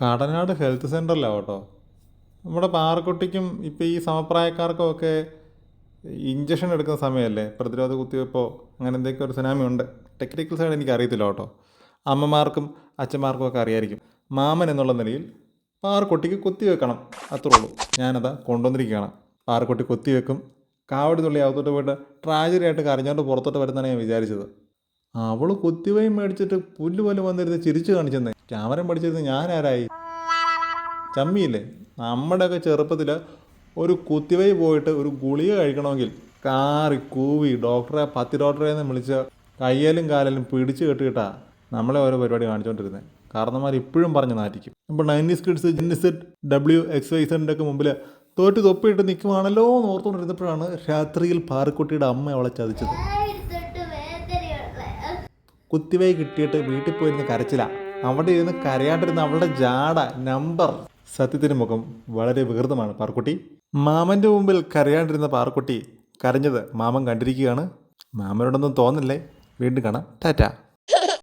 Kadanad health സെൻ്ററിലാണ് കേട്ടോ. നമ്മുടെ പാറക്കുട്ടിക്കും ഇപ്പോൾ ഈ സമപ്രായക്കാർക്കും ഒക്കെ ഇഞ്ചക്ഷൻ എടുക്കുന്ന സമയമല്ലേ, പ്രതിരോധ കുത്തിവെപ്പോ അങ്ങനെ എന്തൊക്കെ ഒരു സുനാമി ഉണ്ട്. ടെക്നിക്കൽ സൈഡ് എനിക്ക് അറിയത്തില്ല കേട്ടോ. അമ്മമാർക്കും അച്ഛന്മാർക്കും ഒക്കെ അറിയായിരിക്കും. മാമൻ എന്നുള്ള നിലയിൽ പാറക്കുട്ടിക്ക് കുത്തിവെക്കണം, അത്രേ ഉള്ളൂ. ഞാനതാ കൊണ്ടുവന്നിരിക്കുകയാണ്. പാറക്കുട്ടി കുത്തിവെക്കും. കാവടി തുള്ളി അകത്തോട്ട് പോയിട്ട് ട്രാജഡി ആയിട്ട് കരഞ്ഞോണ്ട് പുറത്തോട്ട് വരുന്നതാണ് ഞാൻ വിചാരിച്ചത്. അവൾ കുത്തിവയും മേടിച്ചിട്ട് പുല്ല് പോലെ വന്നിരുന്ന് ചിരിച്ചു കാണിച്ചെന്നേ. ക്യാമറ പഠിച്ചിരുന്ന് ഞാനാരായി? ചമ്മിയില്ലേ? നമ്മുടെയൊക്കെ ചെറുപ്പത്തിൽ ഒരു കുത്തിവൈ പോയിട്ട് ഒരു ഗുളിക കഴിക്കണമെങ്കിൽ കാറി കൂവി ഡോക്ടറെ ഡോക്ടറെ എന്ന് വിളിച്ച് കയ്യേലും കാലേലും പിടിച്ച് കെട്ടിയിട്ടാ നമ്മളെ ഓരോ പരിപാടി കാണിച്ചുകൊണ്ടിരുന്നത്. കാരണന്മാർ ഇപ്പോഴും പറഞ്ഞ് നാറ്റിക്കും. ഇപ്പോൾ 90s കിഡ്സ് ജെൻസെഡ് WXYZ ഒക്കെ മുമ്പിൽ തോറ്റ് തൊപ്പിയിട്ട് നിൽക്കുവാണല്ലോ എന്ന് ഓർത്തുകൊണ്ടിരുന്നപ്പോഴാണ് രാത്രിയിൽ പാറക്കുട്ടിയുടെ അമ്മ അവളെ ചതിച്ചത്. കുത്തിവൈ കിട്ടിയിട്ട് വീട്ടിൽ പോയിരുന്ന് കരച്ചില്ല. അവിടെ ഇരുന്ന് കരയാണ്ടിരുന്ന അവളുടെ ജാട നമ്പർ. സത്യത്തിന് മുഖം വളരെ വികൃതമാണ് പാറക്കുട്ടി. മാമൻ്റെ മുമ്പിൽ കരയാണ്ടിരുന്ന പാറക്കുട്ടി കരഞ്ഞത് മാമൻ കണ്ടിരിക്കുകയാണ്. മാമനോടൊന്നും തോന്നില്ലേ. വീണ്ടും കാണാം. ടാറ്റ.